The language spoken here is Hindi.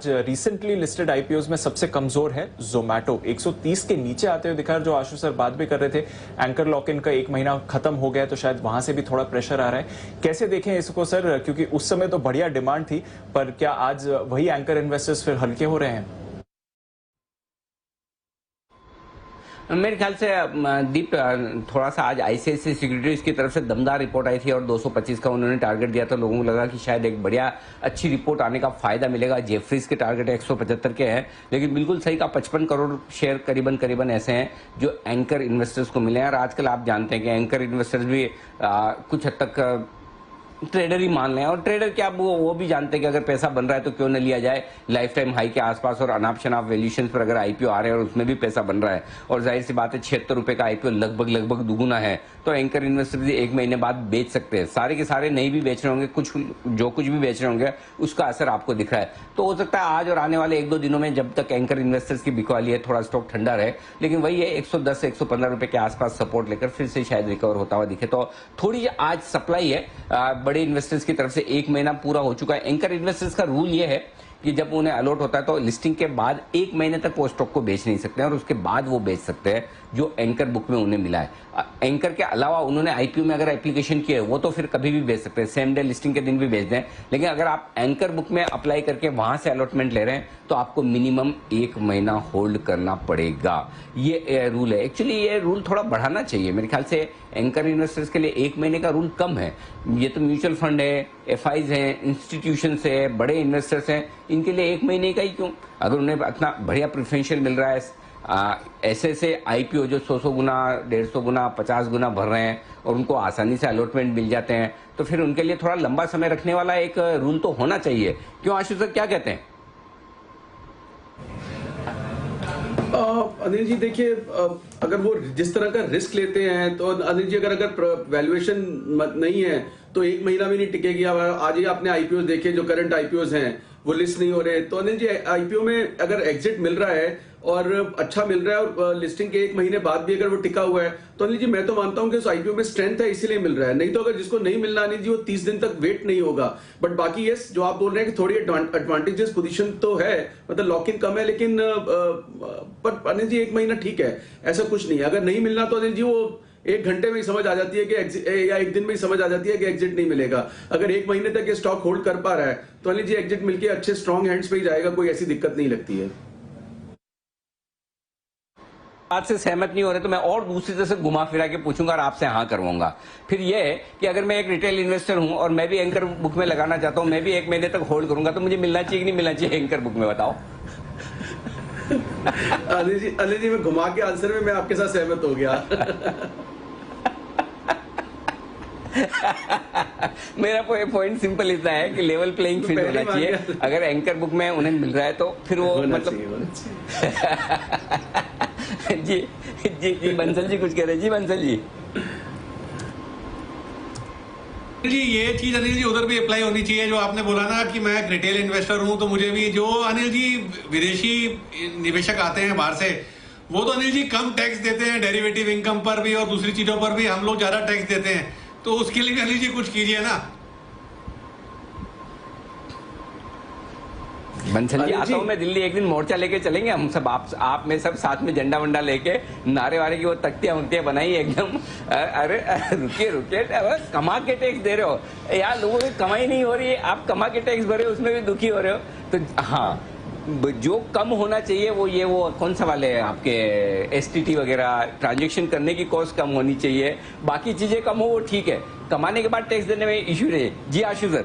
रिसेंटली लिस्टेड आईपीओज में सबसे कमजोर है जोमैटो। 130 के नीचे आते हुए दिखा, जो आशु सर बात भी कर रहे थे, एंकर लॉक इन का एक महीना खत्म हो गया तो शायद वहां से भी थोड़ा प्रेशर आ रहा है। कैसे देखें इसको सर, क्योंकि उस समय तो बढ़िया डिमांड थी, पर क्या आज वही एंकर इन्वेस्टर्स फिर हल्के हो रहे हैं? मेरे ख्याल से दीप, थोड़ा सा आज आईसीआईसीआई सिक्योरिटीज की तरफ से दमदार रिपोर्ट आई थी और 225 का उन्होंने टारगेट दिया था। लोगों को लगा कि शायद एक बढ़िया अच्छी रिपोर्ट आने का फायदा मिलेगा। जेफरीज के टारगेट 175 के हैं, लेकिन बिल्कुल सही का 55 करोड़ शेयर करीबन ऐसे हैं जो एंकर इन्वेस्टर्स को मिले हैं। और आजकल आप जानते हैं कि एंकर इन्वेस्टर्स भी कुछ हद तक ट्रेडर ही मान लें, और ट्रेडर क्या वो भी जानते हैं कि अगर पैसा बन रहा है तो क्यों न लिया जाए लाइफ टाइम हाई के आसपास। और अनाप शनाप वैल्यूएशन पर अगर आईपीओ आ रहे हैं और उसमें भी पैसा बन रहा है, और जाहिर सी बात है 76 रुपए का आईपीओ लगभग दुगुना है, तो एंकर इन्वेस्टर भी एक महीने बाद बेच सकते हैं। सारे के सारे नहीं भी बेच रहे होंगे, जो कुछ भी बेच रहे होंगे उसका असर आपको दिख रहा है। तो हो सकता है आज और आने वाले 1-2 दिनों में, जब तक एंकर इन्वेस्टर्स की बिकवाली है, थोड़ा स्टॉक ठंडा रहे। लेकिन वही है 110 से 115 रुपए के आसपास सपोर्ट लेकर फिर से शायद रिकवर होता हुआ दिखे। तो थोड़ी आज सप्लाई है बड़े इन्वेस्टर्स की तरफ से। एक महीना पूरा हो चुका है। एंकर इन्वेस्टर्स का रूल ये है कि जब उन्हें अलॉट होता है तो लिस्टिंग के बाद 1 महीने तक वो स्टॉक को बेच नहीं सकते हैं, और उसके बाद वो बेच सकते हैं जो एंकर बुक में उन्हें मिला है। एंकर के अलावा उन्होंने आईपीओ में अगर एप्लीकेशन किया है वो तो फिर कभी भी बेच सकते हैं, सेम डे लिस्टिंग के दिन भी बेच दें। लेकिन अगर आप एंकर बुक में अप्लाई करके वहां से अलॉटमेंट ले रहे हैं तो आपको मिनिमम 1 महीना होल्ड करना पड़ेगा। ये रूल है। एक्चुअली ये रूल थोड़ा बढ़ाना चाहिए मेरे ख्याल से। एंकर इन्वेस्टर्स के लिए 1 महीने का रूल कम है। ये तो म्यूचुअल फंड है, एफआईज हैं, इंस्टीट्यूशन है, बड़े इन्वेस्टर्स हैं, इनके लिए 1 महीने का ही क्यों? अगर उन्हें इतना बढ़िया प्रेफरेंशियल मिल रहा है, ऐसे आईपीओ जो 100 गुना, 150 गुना, 50 गुना भर रहे हैं और उनको आसानी से अलॉटमेंट मिल जाते हैं, तो फिर उनके लिए थोड़ा लंबा समय रखने वाला एक रूल तो होना चाहिए। क्यों आशु सर, क्या कहते हैं? अनिल जी देखिए, अगर वो जिस तरह का रिस्क लेते हैं तो अनिल जी अगर वैल्यूएशन नहीं है तो 1 महीना भी नहीं टिकेगी। आज ही आपने आईपीओ देखे, जो करंट आईपीओ हैं वो लिस्ट नहीं हो रहे। तो अनिल जी आईपीओ में अगर एग्जिट मिल रहा है और अच्छा मिल रहा है और लिस्टिंग के 1 महीने बाद भी अगर वो टिका हुआ है तो अनिल जी मैं तो मानता हूं कि उस आईपीओ में स्ट्रेंथ है, इसीलिए मिल रहा है। नहीं तो अगर जिसको नहीं मिलना अनिल जी वो 30 दिन तक वेट नहीं होगा। बट बाकी यस, जो आप बोल रहे हैं कि थोड़ी एडवांटेजेस पोजीशन तो है, मतलब लॉक इन कम है, लेकिन पर अनिल जी 1 महीना ठीक है, ऐसा कुछ नहीं है। अगर नहीं मिलना तो अनिल जी वो 1 घंटे में ही समझ आ जाती है कि या 1 दिन में ही समझ आ जाती है कि एग्जिट नहीं मिलेगा। अगर 1 महीने तक ये स्टॉक होल्ड कर पा रहा है तो अनिल जी एग्जिट मिलके अच्छे स्ट्रॉन्ग हैंड्स पे ही जाएगा, कोई ऐसी दिक्कत नहीं लगती है। बात से सहमत नहीं हो रहे तो मैं और दूसरी तरह से घुमा फिरा के पूछूंगा और आपसे हाँ करवाऊंगा। फिर यह है कि अगर मैं एक रिटेल इन्वेस्टर हूं और मैं भी एंकर बुक में लगाना चाहता हूं, मैं भी 1 महीने तक होल्ड करूंगा, तो मुझे मिलना चाहिए कि नहीं मिलना चाहिए एंकर बुक में, बताओ? अनिल जी मैं घुमा के आंसर में मैं आपके साथ सहमत हो गया। मेरा पॉइंट सिंपल इतना है कि लेवल प्लेइंग फील्ड होना चाहिए। अगर एंकर बुक में उन्हें मिल रहा है तो फिर वो मतलब जी जी जी बंसल जी कुछ कह रहे हैं। जी बंसल जी जी ये चीज अनिल जी उधर भी अप्लाई होनी चाहिए जो आपने बोला ना कि मैं एक रिटेल इन्वेस्टर हूं, तो मुझे भी जो अनिल जी विदेशी निवेशक आते हैं बाहर से, वो तो अनिल जी कम टैक्स देते हैं डेरिवेटिव इनकम पर भी और दूसरी चीजों पर भी। हम लोग ज्यादा टैक्स देते हैं, तो उसके लिए अनिल जी कुछ कीजिए ना। बंसल जी आता हूं मैं दिल्ली, एक दिन मोर्चा लेके चलेंगे हम सब, आप में सब साथ में झंडा वंडा लेके, नारे वारे की वो तख्तियां उंगतियां बनाई एकदम। अरे रुकिए कमा के टैक्स दे रहे हो यार, लोगों की कमाई नहीं हो रही है, आप कमा के टैक्स भरे उसमें भी दुखी हो रहे हो। तो हाँ, जो कम होना चाहिए वो कौन सा वाले है आपके एसटीटी वगैरह, ट्रांजैक्शन करने की कॉस्ट कम होनी चाहिए, बाकी चीजें कम हो वो ठीक है, कमाने के बाद टैक्स देने में इश्यू रहे। जी आशु सर।